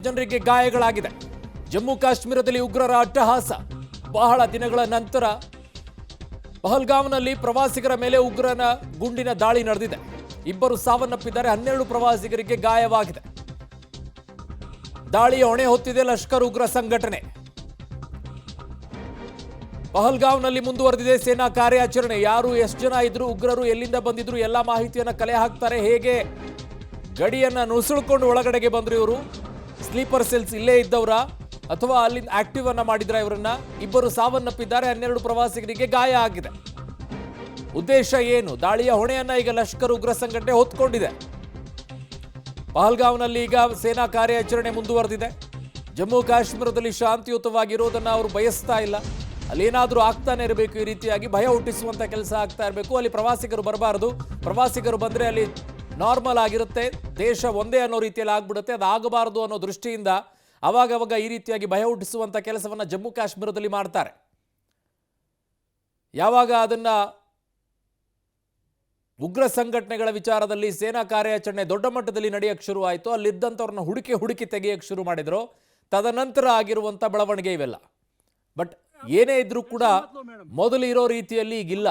ಜನರಿಗೆ ಗಾಯಗಳಾಗಿದೆ. ಜಮ್ಮು ಕಾಶ್ಮೀರದಲ್ಲಿ ಉಗ್ರರ ಅಟ್ಟಹಾಸ. ಬಹಳ ದಿನಗಳ ನಂತರ ಪಹಲ್ಗಾಮ್ನಲ್ಲಿ ಪ್ರವಾಸಿಗರ ಮೇಲೆ ಉಗ್ರನ ಗುಂಡಿನ ದಾಳಿ ನಡೆದಿದೆ. ಇಬ್ಬರು ಸಾವನ್ನಪ್ಪಿದ್ದಾರೆ, 12 ಪ್ರವಾಸಿಗರಿಗೆ ಗಾಯವಾಗಿದೆ. ದಾಳಿಯ ಹೊಣೆ ಹೊತ್ತಿದೆ ಲಷ್ಕರ್ ಉಗ್ರ ಸಂಘಟನೆ. ಪಹಲ್ಗಾಮ್ನಲ್ಲಿ ಮುಂದುವರೆದಿದೆ ಸೇನಾ ಕಾರ್ಯಾಚರಣೆ. ಯಾರು ಎಷ್ಟು ಜನ ಇದ್ರು, ಉಗ್ರರು ಎಲ್ಲಿಂದ ಬಂದಿದ್ರು, ಎಲ್ಲ ಮಾಹಿತಿಯನ್ನ ಕಲೆ ಹಾಕ್ತಾರೆ. ಹೇಗೆ ಗಡಿಯನ್ನ ನುಸುಳಿಕೊಂಡು ಒಳಗಡೆಗೆ ಬಂದ್ರು ಇವರು? ಸ್ಲೀಪರ್ ಸೆಲ್ಸ್ ಇಲ್ಲೇ ಇದ್ದವರ ಅಥವಾ ಅಲ್ಲಿಂದ ಆಕ್ಟಿವ್ ಅನ್ನ ಮಾಡಿದ್ರ ಇವರನ್ನ? ಇಬ್ಬರು ಸಾವನ್ನಪ್ಪಿದ್ದಾರೆ, 12 ಪ್ರವಾಸಿಗರಿಗೆ ಗಾಯ ಆಗಿದೆ. ಉದ್ದೇಶ ಏನು? ದಾಳಿಯ ಹೊಣೆಯನ್ನ ಈಗ ಲಷ್ಕರ್ ಉಗ್ರ ಸಂಘಟನೆ ಹೊತ್ಕೊಂಡಿದೆ. ಪಹಲ್ಗಾಮ್ನಲ್ಲಿ ಈಗ ಸೇನಾ ಕಾರ್ಯಾಚರಣೆ ಮುಂದುವರೆದಿದೆ. ಜಮ್ಮು ಕಾಶ್ಮೀರದಲ್ಲಿ ಶಾಂತಿಯುತವಾಗಿರೋದನ್ನ ಅವರು ಬಯಸ್ತಾ ಇಲ್ಲ. ಅಲ್ಲೇನಾದ್ರೂ ಆಗ್ತಾನೆ ಇರಬೇಕು, ಈ ರೀತಿಯಾಗಿ ಭಯ ಹುಟ್ಟಿಸುವಂತ ಕೆಲಸ ಆಗ್ತಾ ಇರಬೇಕು. ಅಲ್ಲಿ ಪ್ರವಾಸಿಗರು ಬರಬಾರದು. ಪ್ರವಾಸಿಗರು ಬಂದ್ರೆ ಅಲ್ಲಿ ನಾರ್ಮಲ್ ಆಗಿರುತ್ತೆ, ದೇಶ ಒಂದೇ ಅನ್ನೋ ರೀತಿಯಲ್ಲಿ ಆಗ್ಬಿಡುತ್ತೆ. ಅದಾಗಬಾರದು ಅನ್ನೋ ದೃಷ್ಟಿಯಿಂದ ಅವಾಗವಾಗ ಈ ರೀತಿಯಾಗಿ ಭಯ ಹುಟ್ಟಿಸುವಂತ ಕೆಲಸವನ್ನ ಜಮ್ಮು ಕಾಶ್ಮೀರದಲ್ಲಿ ಮಾಡ್ತಾರೆ. ಯಾವಾಗ ಅದನ್ನ ಉಗ್ರ ಸಂಘಟನೆಗಳ ವಿಚಾರದಲ್ಲಿ ಸೇನಾ ಕಾರ್ಯಾಚರಣೆ ದೊಡ್ಡ ಮಟ್ಟದಲ್ಲಿ ನಡೆಯಕ್ಕೆ ಶುರು ಆಯಿತು, ಅಲ್ಲಿದ್ದಂಥವ್ರನ್ನ ಹುಡುಕಿ ತೆಗೆಯಕ್ಕೆ ಶುರು ಮಾಡಿದ್ರು. ತದನಂತರ ಆಗಿರುವಂಥ ಬೆಳವಣಿಗೆ ಇವೆಲ್ಲ. ಬಟ್ ಏನೇ ಇದ್ರೂ ಕೂಡ ಮೊದಲು ಇರೋ ರೀತಿಯಲ್ಲಿ ಈಗಿಲ್ಲ.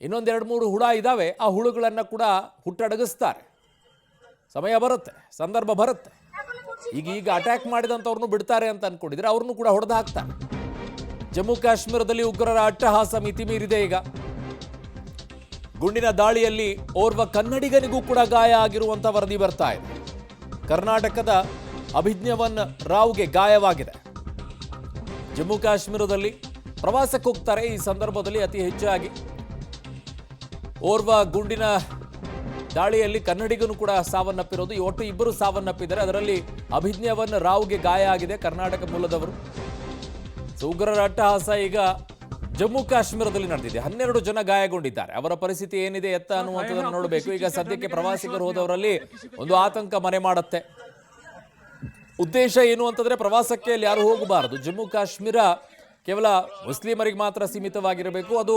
ಇನ್ನೊಂದು 2-3 ಹುಳ ಇದಾವೆ, ಆ ಹುಳುಗಳನ್ನ ಕೂಡ ಹುಟ್ಟಡಗಿಸ್ತಾರೆ. ಸಮಯ ಬರುತ್ತೆ, ಸಂದರ್ಭ ಬರುತ್ತೆ. ಈಗ ಅಟ್ಯಾಕ್ ಮಾಡಿದಂಥವ್ರನ್ನು ಬಿಡ್ತಾರೆ ಅಂತ ಅನ್ಕೊಂಡಿದ್ರೆ ಅವ್ರನ್ನು ಕೂಡ ಹೊಡೆದು ಹಾಕ್ತಾರೆ. ಜಮ್ಮು ಕಾಶ್ಮೀರದಲ್ಲಿ ಉಗ್ರರ ಅಟ್ಟಹಾಸ ಮಿತಿ ಮೀರಿದೆ. ಈಗ ಗುಂಡಿನ ದಾಳಿಯಲ್ಲಿ ಓರ್ವ ಕನ್ನಡಿಗನಿಗೂ ಕೂಡ ಗಾಯ ಆಗಿರುವಂತ ವರದಿ ಬರ್ತಾ ಇದೆ. ಕರ್ನಾಟಕದ ಅಭಿಜ್ಞವನ್ ರಾವ್ಗೆ ಗಾಯವಾಗಿದೆ. ಜಮ್ಮು ಕಾಶ್ಮೀರದಲ್ಲಿ ಪ್ರವಾಸಕ್ಕೆ ಹೋಗ್ತಾರೆ. ಈ ಸಂದರ್ಭದಲ್ಲಿ ಅತಿ ಹೆಚ್ಚಾಗಿ ಓರ್ವ ಗುಂಡಿನ ದಾಳಿಯಲ್ಲಿ ಕನ್ನಡಿಗನು ಕೂಡ ಸಾವನ್ನಪ್ಪಿರೋದು. ಒಟ್ಟು ಇಬ್ಬರು ಸಾವನ್ನಪ್ಪಿದ್ದಾರೆ. ಅದರಲ್ಲಿ ಅಭಿಜ್ಞವನ್ ರಾವ್ಗೆ ಗಾಯ ಆಗಿದೆ, ಕರ್ನಾಟಕ ಮೂಲದವರು. ಉಗ್ರರ ಅಟ್ಟಹಾಸ ಈಗ ಜಮ್ಮು ಕಾಶ್ಮೀರದಲ್ಲಿ ನಡೆದಿದೆ. 12 ಜನ ಗಾಯಗೊಂಡಿದ್ದಾರೆ. ಅವರ ಪರಿಸ್ಥಿತಿ ಏನಿದೆ ಎತ್ತ ಅನ್ನುವಂಥದ್ದನ್ನು ನೋಡಬೇಕು. ಈಗ ಸದ್ಯಕ್ಕೆ ಪ್ರವಾಸಿಗರು ಹೋದವರಲ್ಲಿ ಒಂದು ಆತಂಕ ಮನೆ ಮಾಡುತ್ತೆ. ಉದ್ದೇಶ ಏನು ಅಂತಂದ್ರೆ ಪ್ರವಾಸಕ್ಕೆ ಅಲ್ಲಿ ಯಾರು ಹೋಗಬಾರದು. ಜಮ್ಮು ಕಾಶ್ಮೀರ ಕೇವಲ ಮುಸ್ಲಿಮರಿಗೆ ಮಾತ್ರ ಸೀಮಿತವಾಗಿರಬೇಕು, ಅದು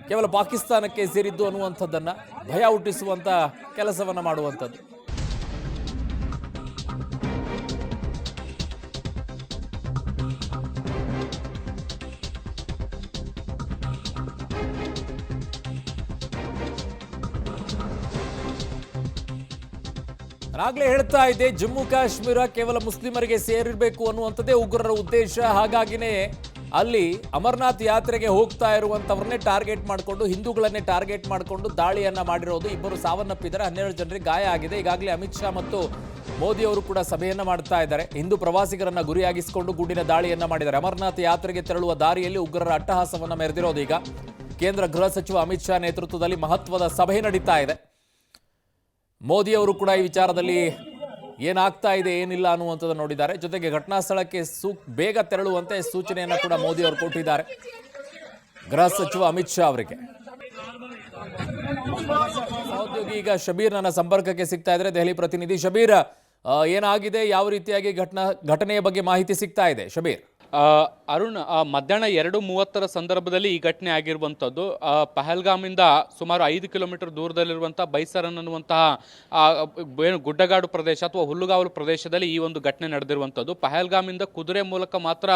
ಕೇವಲ ಪಾಕಿಸ್ತಾನಕ್ಕೆ ಸೇರಿದ್ದು ಅನ್ನುವಂಥದ್ದನ್ನ ಭಯ ಹುಟ್ಟಿಸುವಂತ ಕೆಲಸವನ್ನ ಮಾಡುವಂಥದ್ದು. ನಾನಾಗ್ಲೇ ಹೇಳ್ತಾ ಇದ್ದೆ, ಜಮ್ಮು ಕಾಶ್ಮೀರ ಕೇವಲ ಮುಸ್ಲಿಮರಿಗೆ ಸೇರಿರಬೇಕು ಅನ್ನುವಂಥದ್ದೇ ಉಗ್ರರ ಉದ್ದೇಶ. ಹಾಗಾಗಿನೇ ಅಲ್ಲಿ ಅಮರನಾಥ್ ಯಾತ್ರೆಗೆ ಹೋಗ್ತಾ ಇರುವಂತವ್ರನ್ನೇ ಟಾರ್ಗೆಟ್ ಮಾಡಿಕೊಂಡು, ಹಿಂದೂಗಳನ್ನೇ ಟಾರ್ಗೆಟ್ ಮಾಡಿಕೊಂಡು ದಾಳಿಯನ್ನ ಮಾಡಿರೋದು. ಇಬ್ಬರು ಸಾವನ್ನಪ್ಪಿದ್ದಾರೆ, 12 ಜನರಿಗೆ ಗಾಯ ಆಗಿದೆ. ಈಗಾಗಲೇ ಅಮಿತ್ ಶಾ ಮತ್ತು ಮೋದಿ ಅವರು ಕೂಡ ಸಭೆಯನ್ನ ಮಾಡ್ತಾ ಇದ್ದಾರೆ. ಹಿಂದೂ ಪ್ರವಾಸಿಗರನ್ನ ಗುರಿಯಾಗಿಸಿಕೊಂಡು ಗುಂಡಿನ ದಾಳಿಯನ್ನ ಮಾಡಿದ್ದಾರೆ. ಅಮರನಾಥ್ ಯಾತ್ರೆಗೆ ತೆರಳುವ ದಾರಿಯಲ್ಲಿ ಉಗ್ರರ ಅಟ್ಟಹಾಸವನ್ನ ಮೆರೆದಿರೋದು. ಈಗ ಕೇಂದ್ರ ಗೃಹ ಸಚಿವ ಅಮಿತ್ ಶಾ ನೇತೃತ್ವದಲ್ಲಿ ಮಹತ್ವದ ಸಭೆ ನಡೀತಾ ಇದೆ. ಮೋದಿ ಅವರು ಕೂಡ ಈ ವಿಚಾರದಲ್ಲಿ ಏನಾಗ್ತಾ ಇದೆ ಏನಿಲ್ಲ ಅನ್ನುವಂಥದ್ದು ನೋಡಿದ್ದಾರೆ. ಜೊತೆಗೆ ಘಟನಾ ಸ್ಥಳಕ್ಕೆ ಬೇಗ ತೆರಳುವಂತೆ ಸೂಚನೆಯನ್ನು ಕೂಡ ಮೋದಿ ಅವರು ಕೊಟ್ಟಿದ್ದಾರೆ ಗೃಹ ಸಚಿವ ಅಮಿತ್ ಶಾ ಅವರಿಗೆ. ಸಹೋದ್ಯೋಗಿ ಈಗ ಶಬೀರ್ ನನ್ನ ಸಂಪರ್ಕಕ್ಕೆ ಸಿಗ್ತಾ ಇದ್ದಾರೆ, ದೆಹಲಿ ಪ್ರತಿನಿಧಿ. ಶಬೀರ್, ಏನಾಗಿದೆ, ಯಾವ ರೀತಿಯಾಗಿ ಘಟನೆಯ ಬಗ್ಗೆ ಮಾಹಿತಿ ಸಿಗ್ತಾ ಇದೆ? ಶಬೀರ್. ಅರುಣ್, ಮಧ್ಯಾಹ್ನ 2:30 ಸಂದರ್ಭದಲ್ಲಿ ಈ ಘಟನೆ ಆಗಿರುವಂಥದ್ದು. ಪಹಲ್ಗಾಮಿಂದ ಸುಮಾರು 5 ಕಿಲೋಮೀಟರ್ ದೂರದಲ್ಲಿರುವಂಥ ಬೈಸರನ್ ಅನ್ನುವಂತಹ ಏನು ಗುಡ್ಡಗಾಡು ಪ್ರದೇಶ ಅಥವಾ ಹುಲ್ಲುಗಾವಲು ಪ್ರದೇಶದಲ್ಲಿ ಈ ಒಂದು ಘಟನೆ ನಡೆದಿರುವಂಥದ್ದು. ಪಹಲ್ಗಾಮಿಂದ ಕುದುರೆ ಮೂಲಕ ಮಾತ್ರ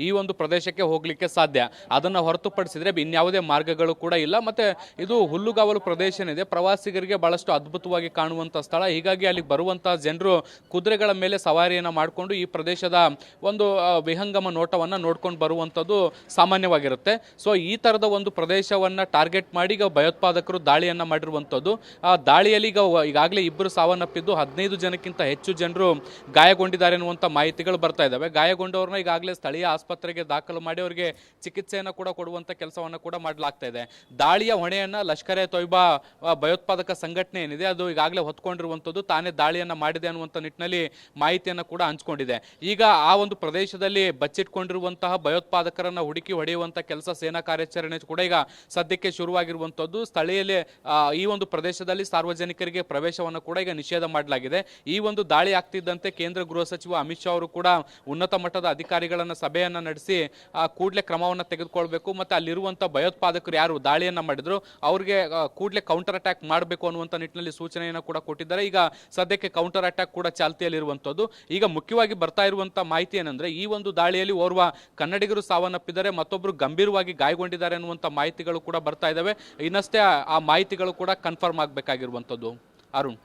ಈ ಒಂದು ಪ್ರದೇಶಕ್ಕೆ ಹೋಗಲಿಕ್ಕೆ ಸಾಧ್ಯ. ಅದನ್ನು ಹೊರತುಪಡಿಸಿದರೆ ಇನ್ಯಾವುದೇ ಮಾರ್ಗಗಳು ಕೂಡ ಇಲ್ಲ. ಮತ್ತು ಇದು ಹುಲ್ಲುಗಾವಲು ಪ್ರದೇಶ ಏನಿದೆ, ಪ್ರವಾಸಿಗರಿಗೆ ಬಹಳಷ್ಟು ಅದ್ಭುತವಾಗಿ ಕಾಣುವಂಥ ಸ್ಥಳ. ಹೀಗಾಗಿ ಅಲ್ಲಿ ಬರುವಂಥ ಜನರು ಕುದುರೆಗಳ ಮೇಲೆ ಸವಾರಿಯನ್ನು ಮಾಡಿಕೊಂಡು ಈ ಪ್ರದೇಶದ ಒಂದು ವಿಹಂಗಮ ನೋಟವನ್ನು ನೋಡ್ಕೊಂಡು ಬರುವಂಥದ್ದು ಸಾಮಾನ್ಯವಾಗಿರುತ್ತೆ. ಸೊ ಈ ಥರದ ಒಂದು ಪ್ರದೇಶವನ್ನು ಟಾರ್ಗೆಟ್ ಮಾಡಿ ಈಗ ಭಯೋತ್ಪಾದಕರು ದಾಳಿಯನ್ನು ಮಾಡಿರುವಂಥದ್ದು. ಆ ದಾಳಿಯಲ್ಲಿ ಈಗಾಗಲೇ ಇಬ್ಬರು ಸಾವನ್ನಪ್ಪಿದ್ದು, 15 ಜನಕ್ಕಿಂತ ಹೆಚ್ಚು ಜನರು ಗಾಯಗೊಂಡಿದ್ದಾರೆ ಅನ್ನುವಂಥ ಮಾಹಿತಿಗಳು ಬರ್ತಾ ಇದ್ದಾವೆ. ಗಾಯಗೊಂಡವ್ರನ್ನ ಈಗಾಗಲೇ ಸ್ಥಳೀಯ ಆಸ್ಪತ್ರೆಗೆ ದಾಖಲು ಮಾಡಿ ಅವರಿಗೆ ಚಿಕಿತ್ಸೆಯನ್ನು ಕೂಡ ಕೊಡುವಂಥ ಕೆಲಸವನ್ನು ಕೂಡ ಮಾಡಲಾಗ್ತಾ ಇದೆ. ದಾಳಿಯ ಹೊಣೆಯನ್ನು ಲಷ್ಕರ್ ಎ ತೊಯ್ಬಾ ಭಯೋತ್ಪಾದಕ ಸಂಘಟನೆ ಏನಿದೆ ಅದು ಈಗಾಗಲೇ ಹೊತ್ಕೊಂಡಿರುವಂಥದ್ದು, ತಾನೇ ದಾಳಿಯನ್ನು ಮಾಡಿದೆ ಅನ್ನುವಂಥ ನಿಟ್ಟಿನಲ್ಲಿ ಮಾಹಿತಿಯನ್ನು ಕೂಡ ಹಂಚ್ಕೊಂಡಿದೆ. ಈಗ ಆ ಒಂದು ಪ್ರದೇಶದಲ್ಲಿ ಬಚ್ಚಿಟ್ಕೊಂಡು ತಪ್ಪಿಸಿಕೊಂಡಿರುವಂತಹ ಭಯೋತ್ಪಾದಕರನ್ನ ಹುಡುಕಿ ಹೊಡೆಯುವಂತ ಕೆಲಸ ಸೇನಾ ಕಾರ್ಯಾಚರಣೆ ಕೂಡ ಈಗ ಸದ್ಯಕ್ಕೆ ಶುರುವಾಗಿರುವಂತದ್ದು. ಸ್ಥಳೀಯಲ್ಲಿ ಈ ಒಂದು ಪ್ರದೇಶದಲ್ಲಿ ಸಾರ್ವಜನಿಕರಿಗೆ ಪ್ರವೇಶವನ್ನು ಕೂಡ ಈಗ ನಿಷೇಧ ಮಾಡಲಾಗಿದೆ. ಈ ಒಂದು ದಾಳಿ ಆಗ್ತಿದ್ದಂತೆ ಕೇಂದ್ರ ಗೃಹ ಸಚಿವ ಅಮಿತ್ ಶಾ ಅವರು ಕೂಡ ಉನ್ನತ ಮಟ್ಟದ ಅಧಿಕಾರಿಗಳನ್ನ ಸಭೆಯನ್ನ ನಡೆಸಿ ಕೂಡಲೇ ಕ್ರಮವನ್ನು ತೆಗೆದುಕೊಳ್ಬೇಕು, ಮತ್ತೆ ಅಲ್ಲಿರುವಂತಹ ಭಯೋತ್ಪಾದಕರು ಯಾರು ದಾಳಿಯನ್ನ ಮಾಡಿದ್ರು ಅವ್ರಿಗೆ ಕೂಡಲೇ ಕೌಂಟರ್ ಅಟ್ಯಾಕ್ ಮಾಡಬೇಕು ಅನ್ನುವಂಥ ನಿಟ್ಟಿನಲ್ಲಿ ಸೂಚನೆಯನ್ನು ಕೂಡ ಕೊಟ್ಟಿದ್ದಾರೆ. ಈಗ ಸದ್ಯಕ್ಕೆ ಕೌಂಟರ್ ಅಟ್ಯಾಕ್ ಕೂಡ ಚಾಲ್ತಿಯಲ್ಲಿರುವಂಥದ್ದು. ಈಗ ಮುಖ್ಯವಾಗಿ ಬರ್ತಾ ಇರುವಂತಹ ಮಾಹಿತಿ ಏನಂದ್ರೆ ಈ ಒಂದು ದಾಳಿಯಲ್ಲಿ ಓರ್ವ ಕನ್ನಡಿಗರು ಸಾವನ್ನಪ್ಪಿದ್ದಾರೆ, ಮತ್ತೊಬ್ಬರು ಗಂಭೀರವಾಗಿ ಗಾಯಗೊಂಡಿದ್ದಾರೆ ಅನ್ನುವಂಥ ಮಾಹಿತಿಗಳು ಕೂಡ ಬರ್ತಾ ಇದ್ದಾವೆ. ಇನ್ನಷ್ಟೇ ಆ ಮಾಹಿತಿಗಳು ಕೂಡ ಕನ್ಫರ್ಮ್ ಆಗಬೇಕಾಗಿರುವಂಥದ್ದು. ಅರುಣ್.